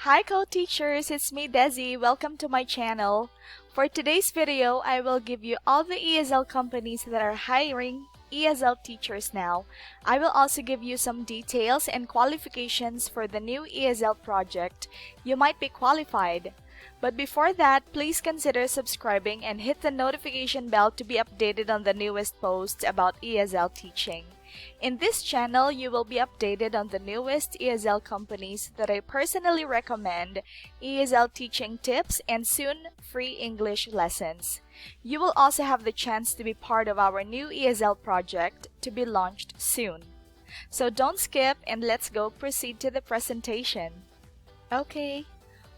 Hi co-teachers, it's me Desi. Welcome to my channel. For today's video, I will give you all the ESL companies that are hiring ESL teachers now. I will also give you some details and qualifications for the new ESL project. You might be qualified. But before that, please consider subscribing and hit the notification bell to be updated on the newest posts about ESL teaching. In this channel, you will be updated on the newest ESL companies that I personally recommend, ESL teaching tips, and soon free English lessons. You will also have the chance to be part of our new ESL project to be launched soon. So don't skip and let's go proceed to the presentation. Okay.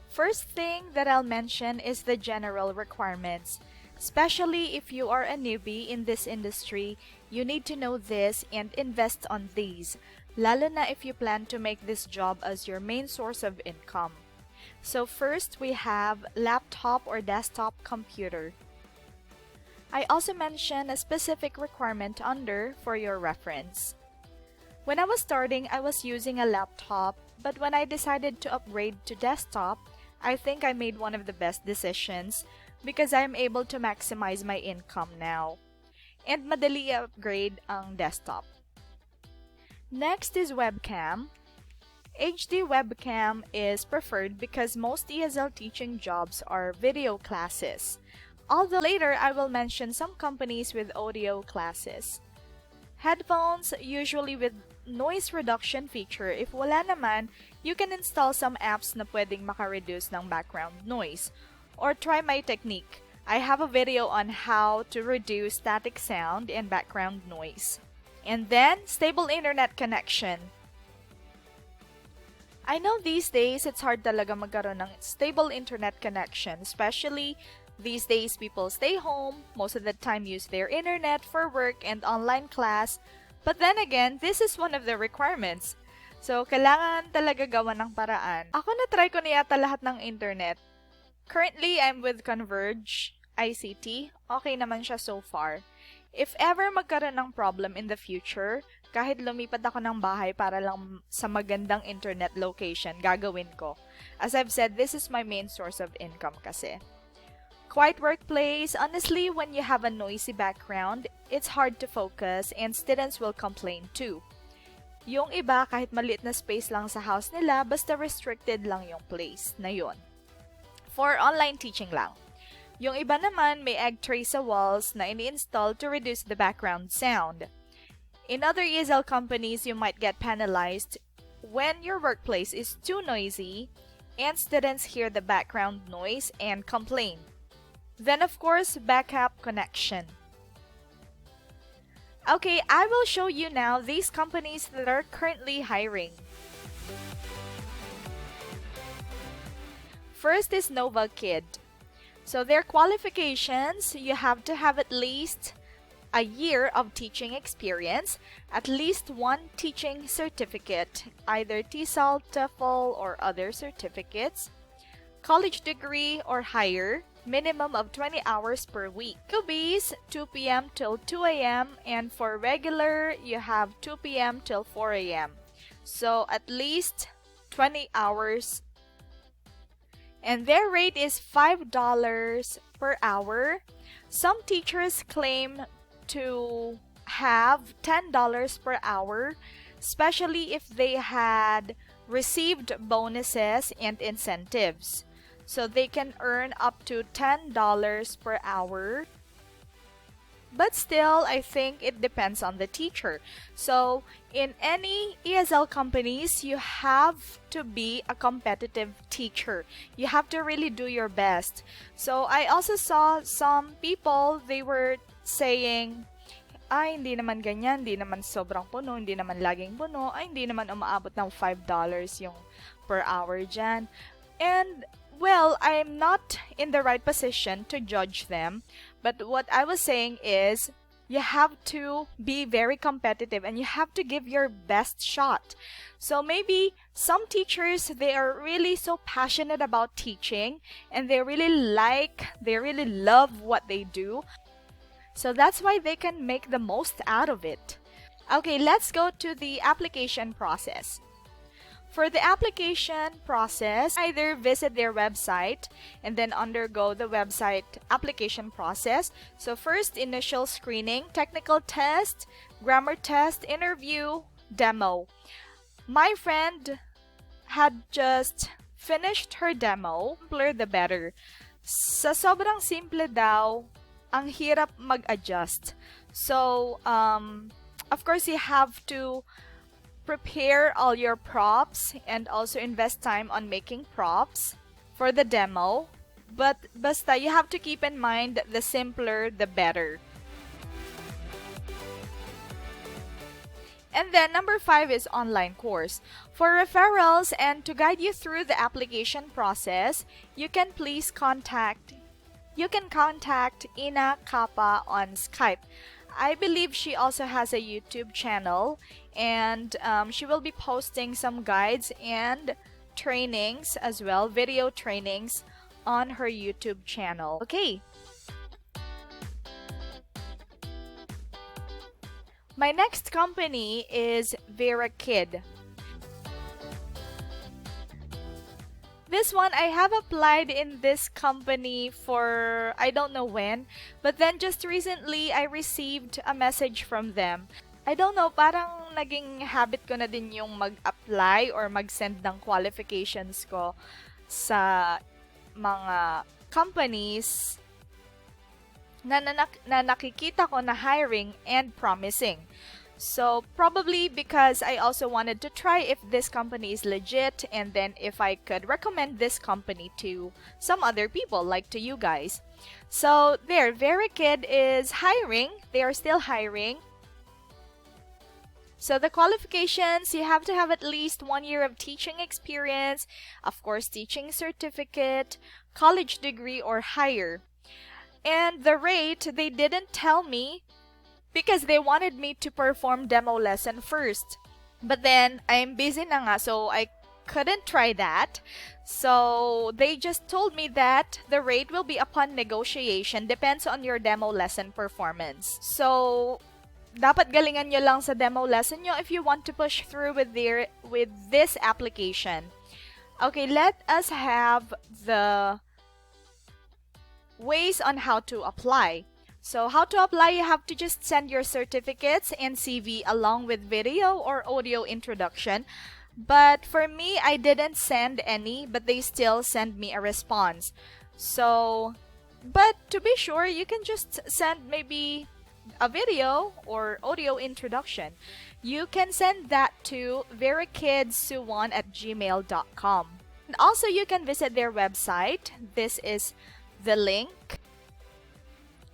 First thing that I'll mention is the general requirements. Especially if you are a newbie in this industry, you need to know this and invest on these, lalo na if you plan to make this job as your main source of income. So first, we have laptop or desktop computer. I also mention a specific requirement under for your reference. When I was starting, I was using a laptop, but when I decided to upgrade to desktop, I think I made one of the best decisions because I'm able to maximize my income now. And madali upgrade ang desktop. Next is webcam. HD webcam is preferred because most ESL teaching jobs are video classes. Although later I will mention some companies with audio classes. Headphones, usually with noise reduction feature. If wala naman, you can install some apps na pwedeng maka-reduce ng background noise. Or try my technique. I have a video on how to reduce static sound and background noise. And then, stable internet connection. I know these days it's hard talaga magkaroon ng stable internet connection, especially these days people stay home, most of the time use their internet for work and online class. But then again, this is one of the requirements. So, kailangan talaga gawan ng paraan. Ako na-try ko na yata lahat ng internet. Currently, I'm with Converge ICT. Okay naman siya so far. If ever magkaroon ng problem in the future, kahit lumipat ako ng bahay para lang sa magandang internet location, gagawin ko. As I've said, this is my main source of income kasi. Quiet workplace, honestly, when you have a noisy background, it's hard to focus and students will complain too. Yung iba, kahit maliit na space lang sa house nila, basta restricted lang yung place na yun. For online teaching lang. Yung iba naman may egg tray sa walls na ini-install to reduce the background sound. In other ESL companies, you might get penalized when your workplace is too noisy and students hear the background noise and complain. Then of course, backup connection. Okay, I will show you now these companies that are currently hiring. First is Novakid. So their qualifications, you have to have at least a year of teaching experience, at least one teaching certificate, either TESOL, TOEFL, or other certificates, college degree or higher, minimum of 20 hours per week. QBs, 2 p.m. till 2 a.m. and for regular, you have 2 p.m. till 4 a.m. So at least 20 hours. And their rate is $5 per hour. Some teachers claim to have $10 per hour, especially if they had received bonuses and incentives. So they can earn up to $10 per hour. But still, I think it depends on the teacher. So, in any ESL companies, you have to be a competitive teacher. You have to really do your best. So, I also saw some people, they were saying, ay, hindi naman ganyan, hindi naman sobrang puno, hindi naman laging puno, ay, hindi naman umaabot ng $5 yung per hour dyan. And, well, I'm not in the right position to judge them. But what I was saying is, you have to be very competitive and you have to give your best shot. So maybe some teachers, they are really so passionate about teaching and they really love what they do. So that's why they can make the most out of it. Okay, let's go to the application process. For the application process, either visit their website and then undergo the website application process. So first, initial screening, technical test, grammar test, interview, demo. My friend had just finished her demo. Simpler the better. Sa sobrang simple daw, ang hirap mag-adjust. So, of course, you have to prepare all your props and also invest time on making props for the demo. But basta, you have to keep in mind that the simpler, the better. And then number 5 is online course. For referrals and to guide you through the application process, you can contact Ina Kappa on Skype. I believe she also has a YouTube channel, and she will be posting some guides and trainings as well, video trainings on her YouTube channel. Okay. My next company is Verakid. This one, I have applied in this company for I don't know when, but then just recently I received a message from them. I don't know, parang naging habit ko na din yung mag-apply or mag-send ng qualifications ko sa mga companies na nakikita ko na hiring and promising. So probably because I also wanted to try if this company is legit, and then if I could recommend this company to some other people, like to you guys. So there, Verikid is hiring. They are still hiring. So the qualifications, you have to have at least 1 year of teaching experience, of course teaching certificate, college degree or higher. And the rate, they didn't tell me because they wanted me to perform demo lesson first. But then, I'm busy na nga, so I couldn't try that. So, they just told me that the rate will be upon negotiation, depends on your demo lesson performance. So, dapat galingan nyo lang sa demo lesson nyo if you want to push through with this application. Okay, let us have the ways on how to apply. So how to apply, you have to just send your certificates and CV along with video or audio introduction. But for me, I didn't send any, but they still send me a response. So, but to be sure, you can just send maybe a video or audio introduction. You can send that to verikidsuwon@gmail.com. And also, you can visit their website. This is the link.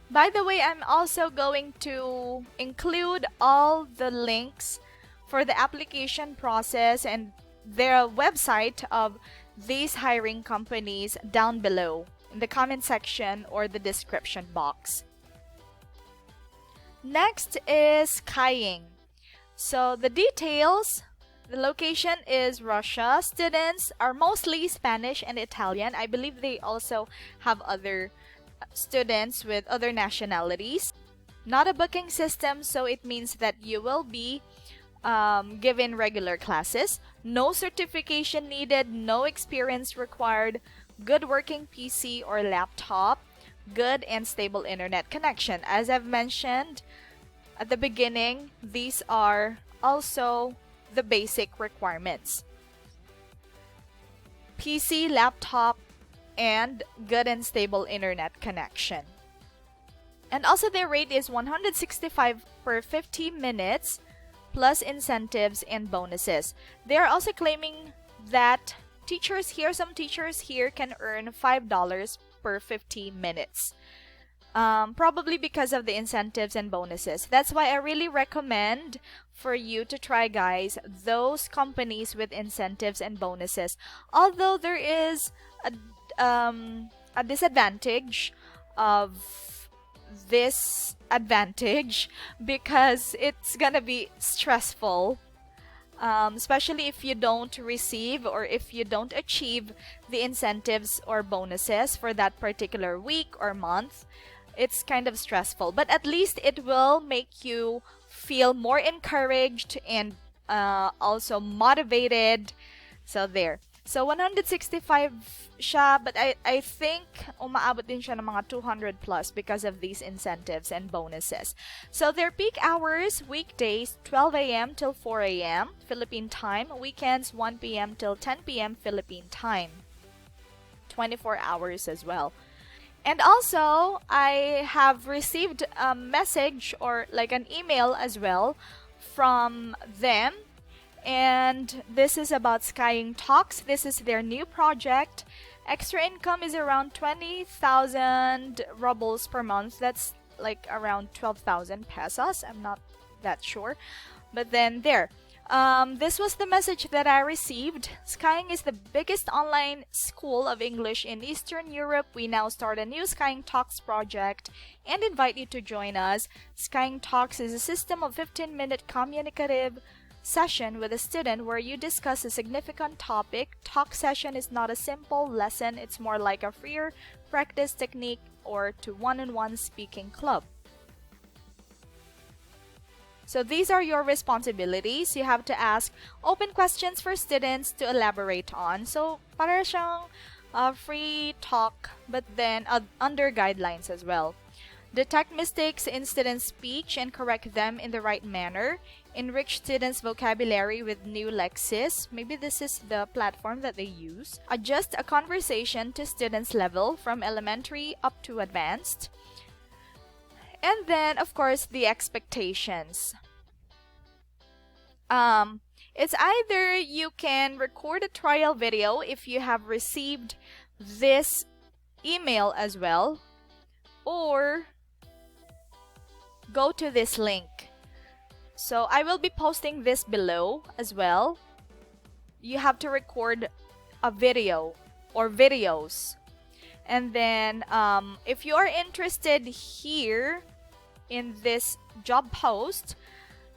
By the way, I'm also going to include all the links for the application process and their website of these hiring companies down below in the comment section or the description box. Next is Skyeng. So the details, the location is Russia. Students are mostly Spanish and Italian. I believe they also have other students with other nationalities. Not a booking system, so it means that you will be given regular classes. No certification needed, no experience required, good working PC or laptop, good and stable internet connection. As I've mentioned at the beginning, these are also the basic requirements. PC, laptop, and good and stable internet connection. And also their rate is 165 per 50 minutes plus incentives and bonuses. They are also claiming that some teachers here can earn $5 per 50 minutes. Probably because of the incentives and bonuses. That's why I really recommend for you to try, guys, those companies with incentives and bonuses. Although there is a disadvantage of this advantage because it's gonna be stressful, especially if you don't receive or if you don't achieve the incentives or bonuses for that particular week or month. It's kind of stressful, but at least it will make you feel more encouraged and also motivated So there. So 165 siya, but I think umaabot din siya ng mga 200 plus because of these incentives and bonuses. So their peak hours, weekdays 12 a.m. till 4 a.m. Philippine time, weekends 1 p.m. till 10 p.m. Philippine time. 24 hours as well. And also, I have received a message or like an email as well from them. And this is about Skyeng Talks. This is their new project. Extra income is around 20,000 rubles per month. That's like around 12,000 pesos. I'm not that sure. But then there. This was the message that I received. Skyeng is the biggest online school of English in Eastern Europe. We now start a new Skyeng Talks project and invite you to join us. Skyeng Talks is a system of 15-minute communicative session with a student where you discuss a significant topic. Talk session is not a simple lesson. It's more like a freer practice technique or to one-on-one speaking club. So these are your responsibilities. You have to ask open questions for students to elaborate on. So para siyang free talk, but then under guidelines as well. Detect mistakes in students' speech and correct them in the right manner. Enrich students' vocabulary with new lexis. Maybe this is the platform that they use. Adjust a conversation to students' level from elementary up to advanced. And then, of course, the expectations. It's either you can record a trial video if you have received this email as well, or go to this link. So I will be posting this below as well. You have to record a video or videos. And then if you are interested here in this job post,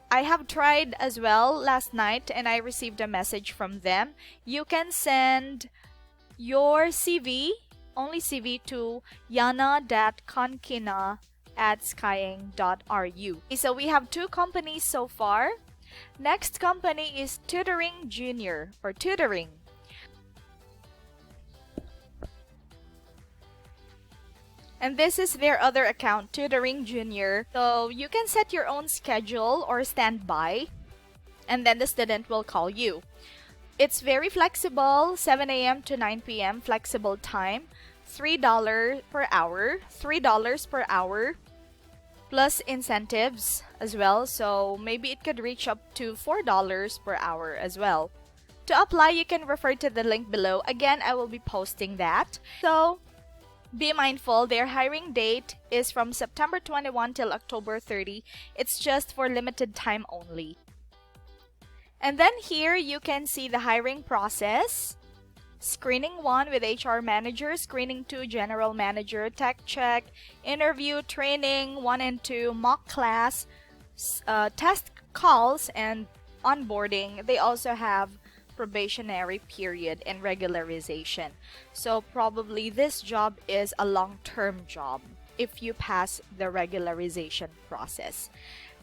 I have tried as well last night and I received a message from them. You can send your CV, only CV, to yana.konkina@skyeng.ru. So we have 2 companies so far. Next company is Tutoring Junior or Tutoring. And this is their other account, Tutoring Junior. So you can set your own schedule or standby, and then the student will call you. It's very flexible, 7 a.m. to 9 p.m. flexible time, $3 per hour, $3 per hour, plus incentives as well. So maybe it could reach up to $4 per hour as well. To apply, you can refer to the link below. Again, I will be posting that. So be mindful, their hiring date is from September 21 till October 30. It's just for limited time only. And then here you can see the hiring process. Screening 1 with HR manager, screening 2 general manager, tech check, interview, training 1 and 2, mock class, test calls, and onboarding. They also have probationary period and regularization. So probably this job is a long-term job if you pass the regularization process.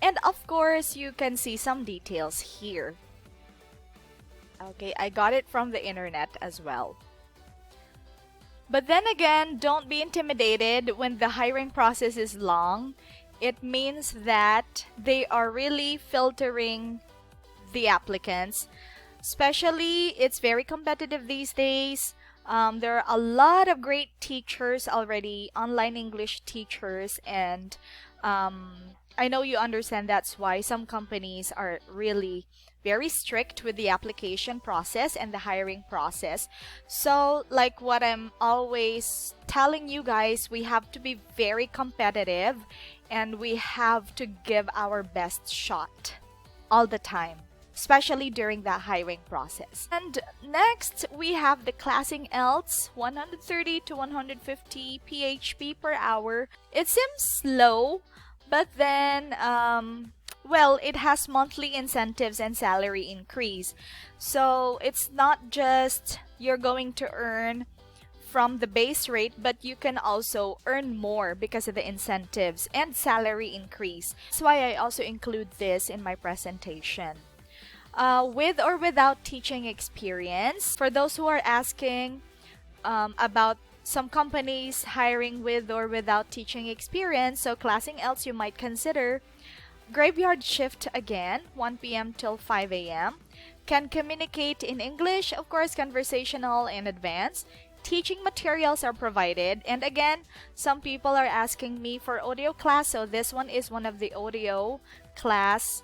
And of course, you can see some details here. Okay, I got it from the internet as well. But then again, don't be intimidated when the hiring process is long. It means that they are really filtering the applicants. Especially, it's very competitive these days. There are a lot of great teachers already, online English teachers, and I know you understand that's why some companies are really very strict with the application process and the hiring process. So, like what I'm always telling you guys, we have to be very competitive and we have to give our best shot all the time, especially during the hiring process. And next, we have the classing ELTS, 130 to 150 PHP per hour. It seems low, but then, well, it has monthly incentives and salary increase. So it's not just you're going to earn from the base rate, but you can also earn more because of the incentives and salary increase. That's why I also include this in my presentation. With or without teaching experience. For those who are asking about some companies hiring with or without teaching experience, so classing else you might consider graveyard shift again, 1 p.m. till 5 a.m. Can communicate in English, of course, conversational and advanced. Teaching materials are provided. And again, some people are asking me for audio class, so this one is one of the audio class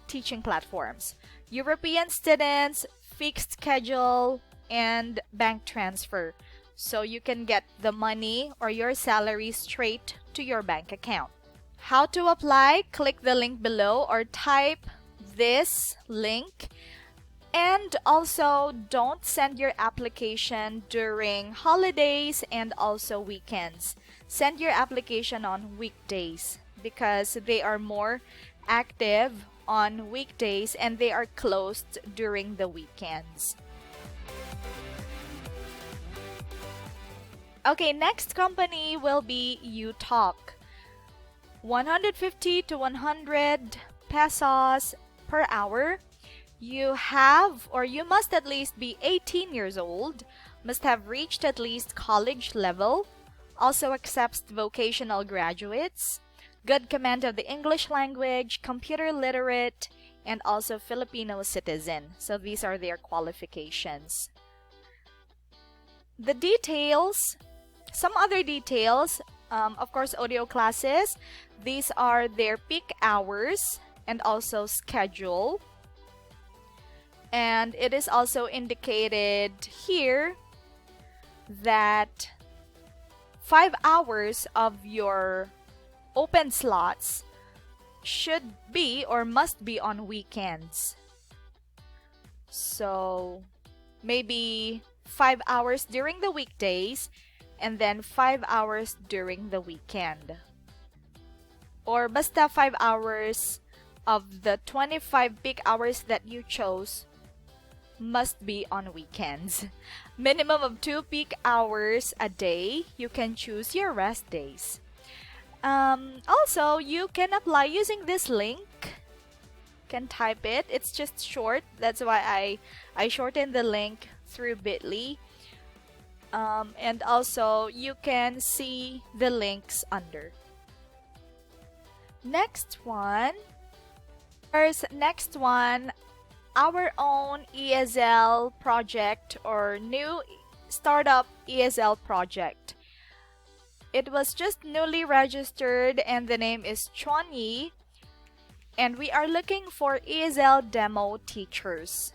teaching platforms. European students, fixed schedule, and bank transfer. So you can get the money or your salary straight to your bank account. How to apply? Click the link below or type this link. And also, don't send your application during holidays and also weekends. Send your application on weekdays because they are more active on weekdays and they are closed during the weekends. Okay, next company will be UTalk. 150 to 100 pesos per hour. You have or you must at least be 18 years old, must have reached at least college level, also accepts vocational graduates, good command of the English language, computer literate, and also Filipino citizen. So these are their qualifications. The details, some other details, of course, audio classes. These are their peak hours and also schedule. And it is also indicated here that 5 hours of your open slots should be or must be on weekends. So maybe 5 hours during the weekdays and then 5 hours during the weekend. Or basta 5 hours of the 25 peak hours that you chose must be on weekends. Minimum of 2 peak hours a day. You can choose your rest days. Also, you can apply using this link. Can type it. It's just short. That's why I shortened the link through bit.ly. And also, you can see the links under. Next one. Next one, our own ESL project or new startup ESL project. It was just newly registered and the name is Chuanyi, and we are looking for ESL demo teachers.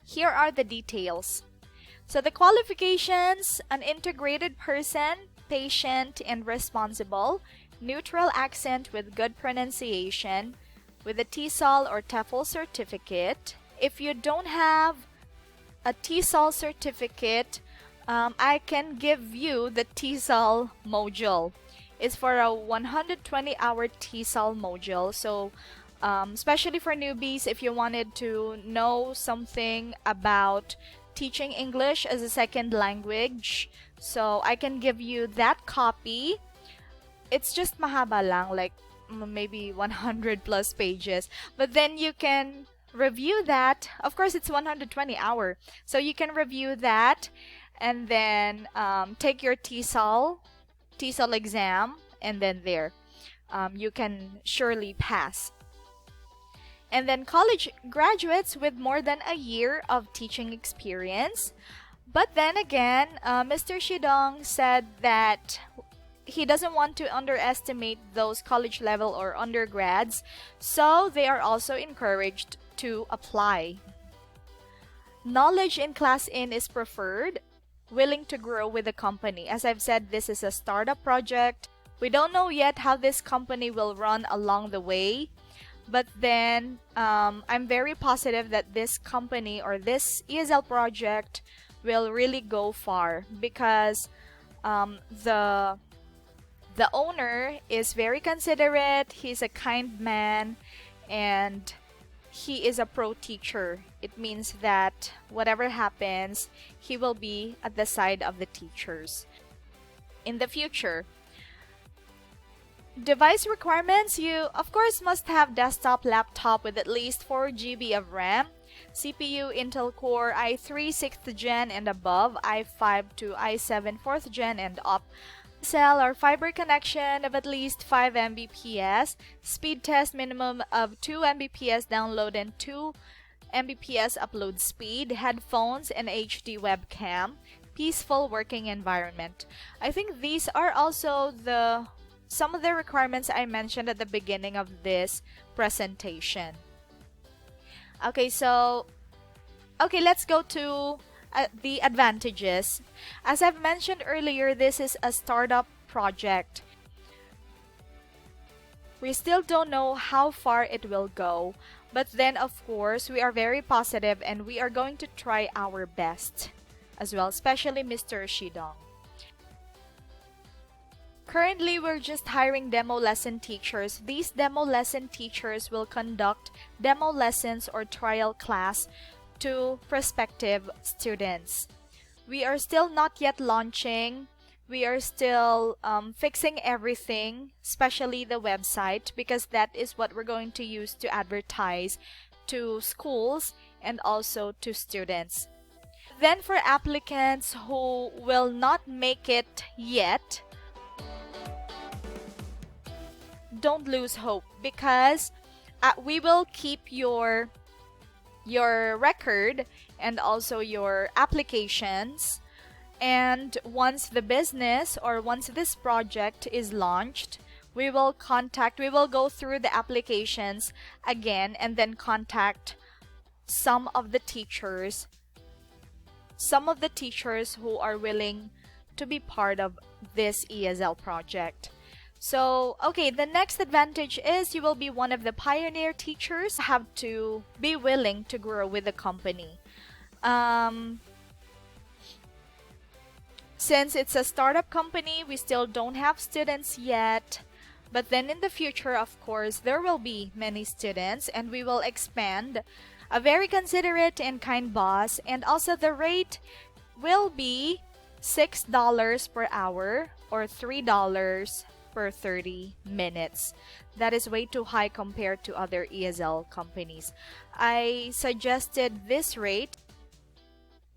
Here are the details. So the qualifications: an integrated person, patient and responsible, neutral accent with good pronunciation, with a TESOL or TEFL certificate. If you don't have a TESOL certificate, I can give you the TESOL module. It's for a 120-hour TESOL module. So, especially for newbies, if you wanted to know something about teaching English as a second language, so I can give you that copy. It's just mahaba lang, like maybe 100 plus pages, but then you can review that. Of course, it's 120 hour, so you can review that and then take your TESOL exam, and then there you can surely pass. And then college graduates with more than a year of teaching experience. But then again, Mr. Shidong said that he doesn't want to underestimate those college level or undergrads, so they are also encouraged to apply. Knowledge in Class In is preferred, willing to grow with the company. As I've said, this is a startup project. We don't know yet how this company will run along the way, but then I'm very positive that this company or this ESL project will really go far because the owner is very considerate, he's a kind man, and he is a pro teacher. It means that whatever happens, he will be at the side of the teachers in the future. Device requirements, you of course must have desktop laptop with at least 4 GB of RAM, CPU Intel Core i3 6th Gen and above, i5 to i7 4th Gen and up, cell or fiber connection of at least 5 Mbps, speed test minimum of 2 Mbps download and 2 Mbps upload speed, headphones and HD webcam, peaceful working environment. I think these are also some of the requirements I mentioned at the beginning of this presentation. Okay, let's go to the advantages. As I've mentioned earlier, this is a startup project. We still don't know how far it will go, but then of course we are very positive and we are going to try our best as well, especially Mr. Shidong. Currently, we're just hiring demo lesson teachers. These demo lesson teachers will conduct demo lessons or trial class to prospective students. We are still not yet launching. We are still fixing everything, especially the website, because that is what we're going to use to advertise to schools and also to students. Then for applicants who will not make it yet, don't lose hope, because we will keep your record and also your applications, and once the business or once this project is launched, we will go through the applications again and then contact some of the teachers who are willing to be part of this ESL project. So, okay, the next advantage is you will be one of the pioneer teachers. Have to be willing to grow with the company. Since it's a startup company, we still don't have students yet. But then in the future, of course, there will be many students and we will expand. A very considerate and kind boss, and also the rate will be $6 per hour or $3 per 30 minutes. That is way too high compared to other ESL companies. I suggested this rate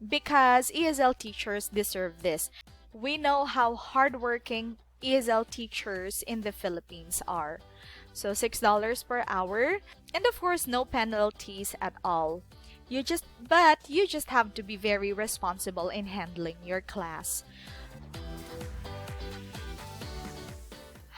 because ESL teachers deserve this. We know how hardworking ESL teachers in the Philippines are. So $6 per hour, and of course no penalties at all. You just have to be very responsible in handling your class.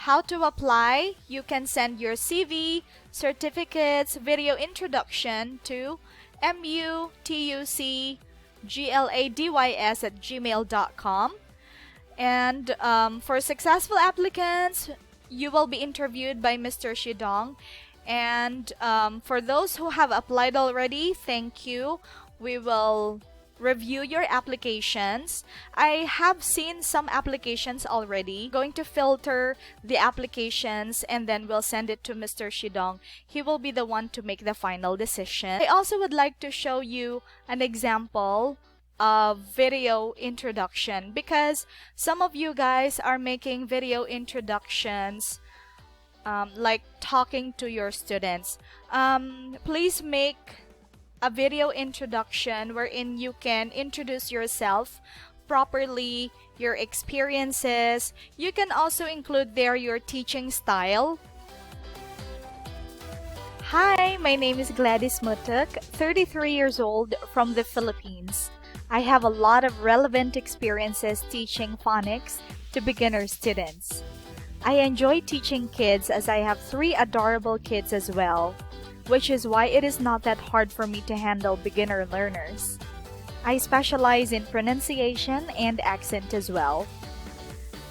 How to apply? You can send your CV, certificates, video introduction to mutucglaDYS@gmail.com. And for successful applicants, you will be interviewed by Mr. Shidong. And for those who have applied already, thank you. We will review your applications. I have seen some applications already. Going to filter the applications and then we'll send it to Mr. Shidong. He will be the one to make the final decision. I also would like to show you an example of video introduction, because some of you guys are making video introductions like talking to your students. Please make a video introduction wherein you can introduce yourself properly, your experiences. You can also include there your teaching style. Hi, my name is Gladys Mutuk, 33 years old, from the Philippines. I have a lot of relevant experiences teaching phonics to beginner students. I enjoy teaching kids as I have 3 adorable kids as well, which is why it is not that hard for me to handle beginner learners. I specialize in pronunciation and accent as well.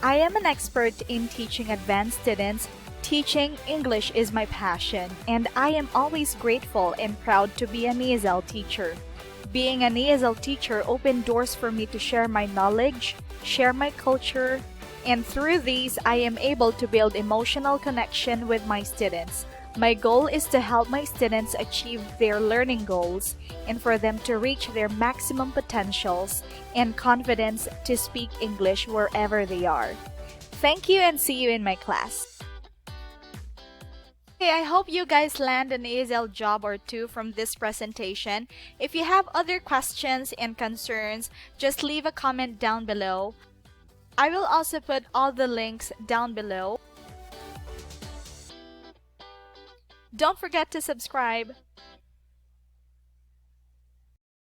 I am an expert in teaching advanced students. Teaching English is my passion, and I am always grateful and proud to be an ESL teacher. Being an ESL teacher opened doors for me to share my knowledge, share my culture, and through these, I am able to build emotional connection with my students. My goal is to help my students achieve their learning goals and for them to reach their maximum potentials and confidence to speak English wherever they are. Thank you and see you in my class. I hope you guys land an ESL job or two from this presentation. If you have other questions and concerns, just leave a comment down below. I will also put all the links down below. Don't forget to subscribe.